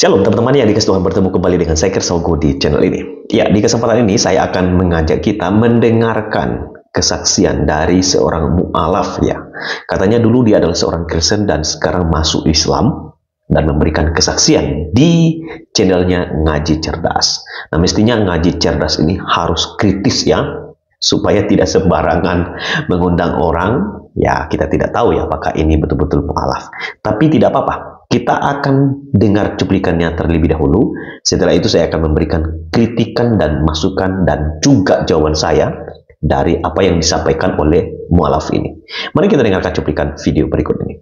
Shalom teman-teman yang dikasih Tuhan, bertemu kembali dengan saya Kersogo di channel ini. Ya, di kesempatan ini saya akan mengajak kita mendengarkan kesaksian dari seorang mu'alaf ya. Katanya dulu dia adalah seorang Kristen dan sekarang masuk Islam dan memberikan kesaksian di channelnya Ngaji Cerdas. Nah, mestinya Ngaji Cerdas ini harus kritis ya, supaya tidak sembarangan mengundang orang. Ya, kita tidak tahu ya apakah ini betul-betul mu'alaf. Tapi tidak apa-apa. Kita akan dengar cuplikannya terlebih dahulu. Setelah itu saya akan memberikan kritikan dan masukan dan juga jawaban saya dari apa yang disampaikan oleh mu'alaf ini. Mari kita dengarkan cuplikan video berikut ini.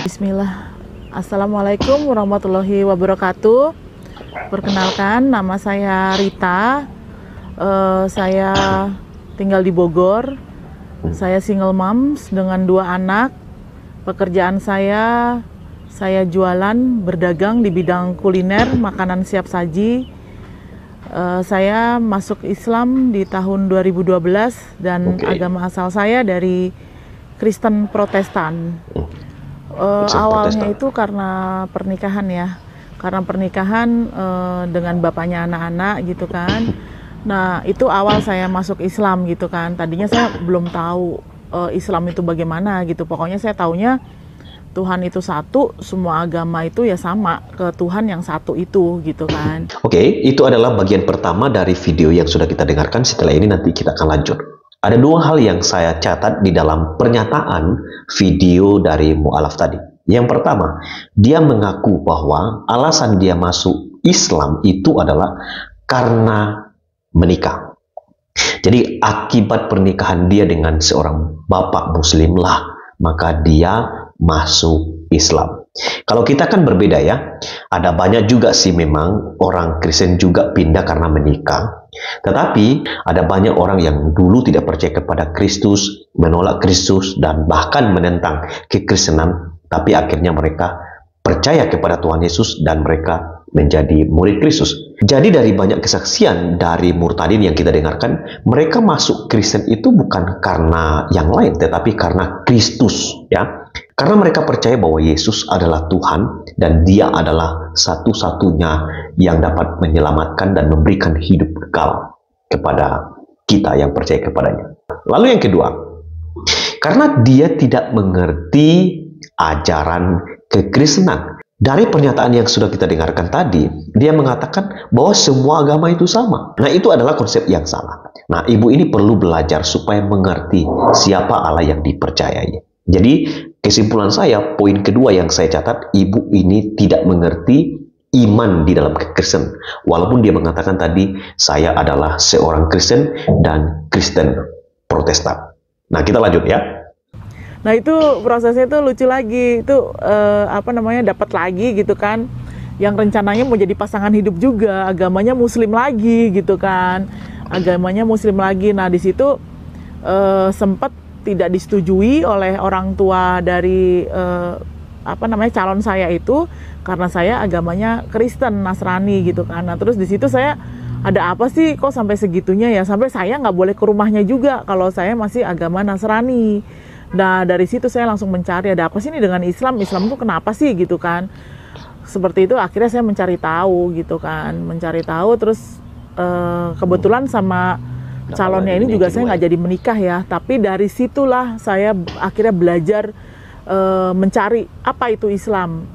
Bismillah. Assalamualaikum warahmatullahi wabarakatuh. Perkenalkan, nama saya Rita. Saya tinggal di Bogor. Saya single moms dengan 2 anak. Pekerjaan saya jualan, berdagang di bidang kuliner, makanan siap saji. Saya masuk Islam di tahun 2012 dan agama asal saya dari Kristen Protestan. Awalnya itu karena pernikahan ya, dengan bapaknya anak-anak gitu kan. Nah, itu awal saya masuk Islam gitu kan. Tadinya saya belum tahu Islam itu bagaimana gitu. Pokoknya saya taunya Tuhan itu satu, semua agama itu ya sama ke Tuhan yang satu itu gitu kan. Oke, itu adalah bagian pertama dari video yang sudah kita dengarkan. Setelah ini nanti kita akan lanjut. Ada 2 hal yang saya catat di dalam pernyataan video dari mu'alaf tadi. Yang pertama, dia mengaku bahwa alasan dia masuk Islam itu adalah karena menikah. Jadi akibat pernikahan dia dengan seorang bapak muslim lah, maka dia masuk Islam. Kalau kita kan berbeda ya. Ada banyak juga sih memang orang Kristen juga pindah karena menikah. Tetapi ada banyak orang yang dulu tidak percaya kepada Kristus, menolak Kristus dan bahkan menentang kekristenan, tapi akhirnya mereka percaya kepada Tuhan Yesus dan mereka menjadi murid Kristus. Jadi dari banyak kesaksian dari murtadin yang kita dengarkan, mereka masuk Kristen itu bukan karena yang lain, tetapi karena Kristus ya. Karena mereka percaya bahwa Yesus adalah Tuhan dan Dia adalah satu-satunya yang dapat menyelamatkan dan memberikan hidup kekal kepada kita yang percaya kepadanya. Lalu yang kedua, karena dia tidak mengerti ajaran kekristenan. Dari pernyataan yang sudah kita dengarkan tadi, dia mengatakan bahwa semua agama itu sama. Nah, itu adalah konsep yang salah. Nah, ibu ini perlu belajar supaya mengerti siapa Allah yang dipercayai. Jadi, kesimpulan saya, poin kedua yang saya catat, ibu ini tidak mengerti iman di dalam kekristenan. Walaupun dia mengatakan tadi, saya adalah seorang Kristen dan Kristen Protestan. Nah, kita lanjut ya. Nah, itu prosesnya itu lucu lagi. Itu dapat lagi gitu kan. Yang rencananya mau jadi pasangan hidup juga, agamanya muslim lagi gitu kan. Agamanya muslim lagi. Nah, di situ sempat tidak disetujui oleh orang tua dari calon saya itu karena saya agamanya Kristen Nasrani gitu kan. Nah, terus di situ saya ada apa sih kok sampai segitunya ya, sampai saya nggak boleh ke rumahnya juga kalau saya masih agama Nasrani. Nah, dari situ saya langsung mencari ada apa sih ini dengan Islam tuh kenapa sih gitu kan. Seperti itu akhirnya saya mencari tahu gitu kan, terus kebetulan sama calonnya ini juga saya nggak jadi menikah ya, tapi dari situlah saya akhirnya belajar mencari apa itu Islam.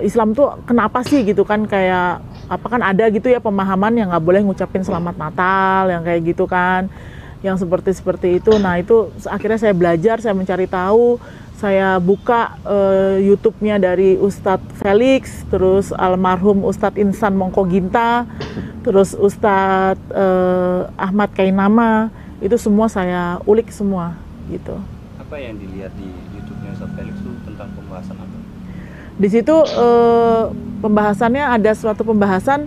Islam tuh kenapa sih gitu kan, kayak apa kan ada gitu ya pemahaman yang nggak boleh ngucapin selamat Natal yang kayak gitu kan, yang seperti itu. Nah, itu akhirnya saya belajar, saya mencari tahu, saya buka YouTube-nya dari Ustadz Felix, terus almarhum Ustadz Insan Mongkoginta, terus Ustadz Ahmad Kainama, itu semua saya ulik semua gitu. Apa yang dilihat di YouTube-nya Ustadz Felix itu tentang pembahasan apa? Di situ pembahasannya ada suatu pembahasan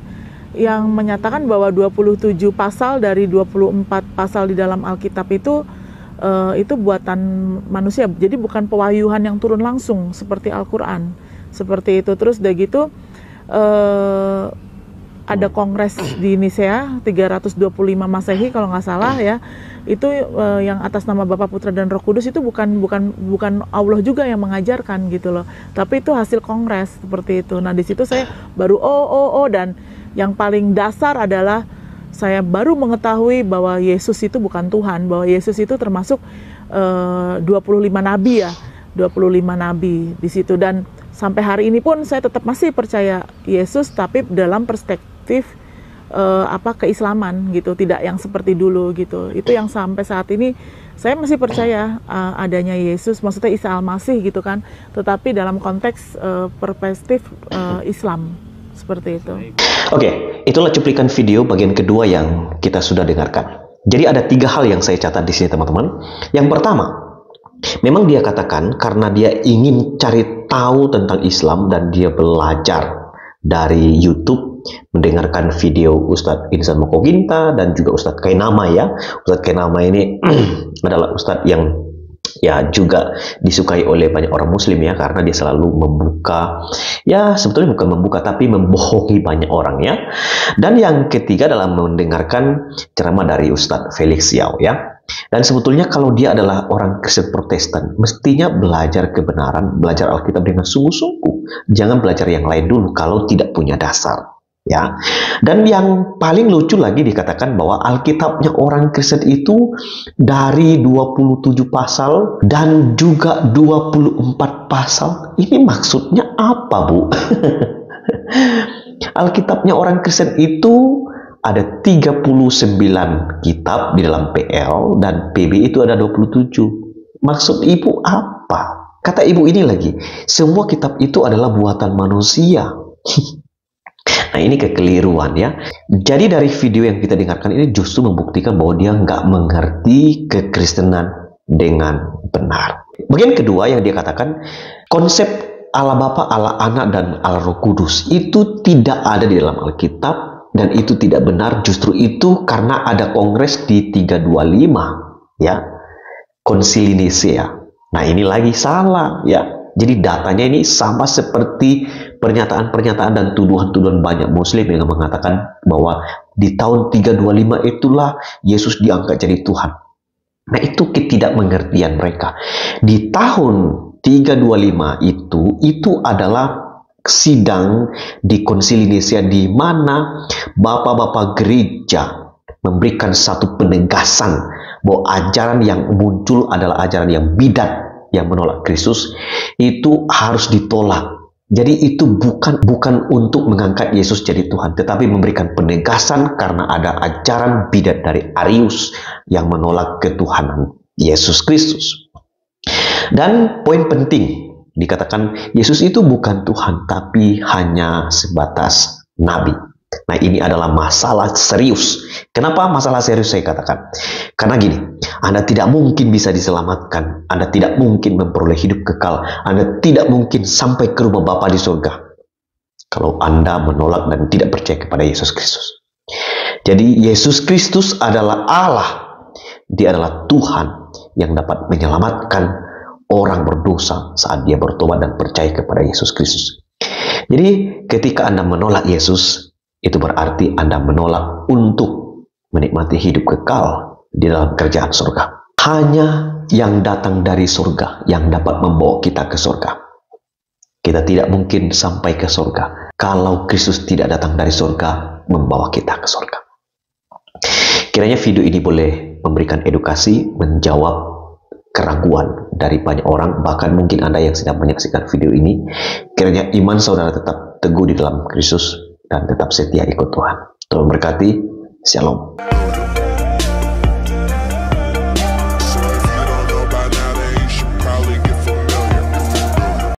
yang menyatakan bahwa 27 pasal dari 24 pasal di dalam Alkitab itu buatan manusia. Jadi bukan pewahyuan yang turun langsung seperti Al-Quran. Seperti itu. Terus udah gitu ada kongres di Nisea 325 Masehi kalau nggak salah ya, itu yang atas nama Bapa, Putra dan Roh Kudus itu bukan Allah juga yang mengajarkan gitu loh, tapi itu hasil kongres seperti itu. Nah di situ saya baru dan yang paling dasar adalah saya baru mengetahui bahwa Yesus itu bukan Tuhan, bahwa Yesus itu termasuk 25 nabi ya, 25 nabi di situ. Dan sampai hari ini pun saya tetap masih percaya Yesus, tapi dalam perspektif keislaman gitu, tidak yang seperti dulu gitu. Itu yang sampai saat ini saya masih percaya adanya Yesus, maksudnya Isa Al-Masih gitu kan, tetapi dalam konteks perspektif Islam seperti itu. Oke, itulah cuplikan video bagian kedua yang kita sudah dengarkan. Jadi ada 3 hal yang saya catat di sini teman-teman. Yang pertama, memang dia katakan karena dia ingin cari tahu tentang Islam dan dia belajar dari YouTube, mendengarkan video Ustadz Insan Mokoginta dan juga Ustadz Kainama ya. Ustadz Kainama ini adalah Ustadz yang ya juga disukai oleh banyak orang muslim ya, karena dia selalu membuka, ya sebetulnya bukan membuka tapi membohongi banyak orang ya. Dan yang ketiga dalam mendengarkan ceramah dari Ustadz Felix Yao ya. Dan sebetulnya kalau dia adalah orang Kristen Protestan, mestinya belajar kebenaran, belajar Alkitab dengan sungguh-sungguh. Jangan belajar yang lain dulu kalau tidak punya dasar. Ya, dan yang paling lucu lagi dikatakan bahwa Alkitabnya orang Kristen itu dari 27 pasal dan juga 24 pasal. Ini maksudnya apa, Bu? Alkitabnya orang Kristen itu ada 39 kitab di dalam PL dan PB itu ada 27. Maksud Ibu apa? Kata Ibu ini lagi, semua kitab itu adalah buatan manusia. Nah ini kekeliruan ya. Jadi dari video yang kita dengarkan ini justru membuktikan bahwa dia nggak mengerti kekristenan dengan benar. Bagian kedua yang dia katakan, konsep Allah Bapa, Allah Anak, dan Allah Roh Kudus itu tidak ada di dalam Alkitab dan itu tidak benar. Justru itu karena ada kongres di 325 ya, Konsili Nisea. Nah ini lagi salah ya. Jadi datanya ini sama seperti pernyataan-pernyataan dan tuduhan-tuduhan banyak muslim yang mengatakan bahwa di tahun 325 itulah Yesus diangkat jadi Tuhan. Nah itu ketidakmengertian mereka. Di tahun 325 itu adalah sidang di Konsili Nisea di mana bapak-bapak gereja memberikan satu penegasan bahwa ajaran yang muncul adalah ajaran yang bidat, yang menolak Kristus, itu harus ditolak. Jadi itu bukan untuk mengangkat Yesus jadi Tuhan, tetapi memberikan penegasan karena ada ajaran bidat dari Arius yang menolak ketuhanan Yesus Kristus. Dan poin penting dikatakan Yesus itu bukan Tuhan, tapi hanya sebatas nabi. Nah ini adalah masalah serius. Kenapa masalah serius saya katakan? Karena gini, Anda tidak mungkin bisa diselamatkan, Anda tidak mungkin memperoleh hidup kekal, Anda tidak mungkin sampai ke rumah Bapa di surga kalau Anda menolak dan tidak percaya kepada Yesus Kristus. Jadi Yesus Kristus adalah Allah. Dia adalah Tuhan yang dapat menyelamatkan orang berdosa saat dia bertobat dan percaya kepada Yesus Kristus. Jadi ketika Anda menolak Yesus, itu berarti Anda menolak untuk menikmati hidup kekal di dalam kerajaan surga. Hanya yang datang dari surga yang dapat membawa kita ke surga. Kita tidak mungkin sampai ke surga kalau Kristus tidak datang dari surga membawa kita ke surga. Kiranya video ini boleh memberikan edukasi, menjawab keraguan dari banyak orang, bahkan mungkin Anda yang sedang menyaksikan video ini. Kiranya iman saudara tetap teguh di dalam Kristus dan tetap setia ikut Tuhan. Tuhan berkati. Shalom.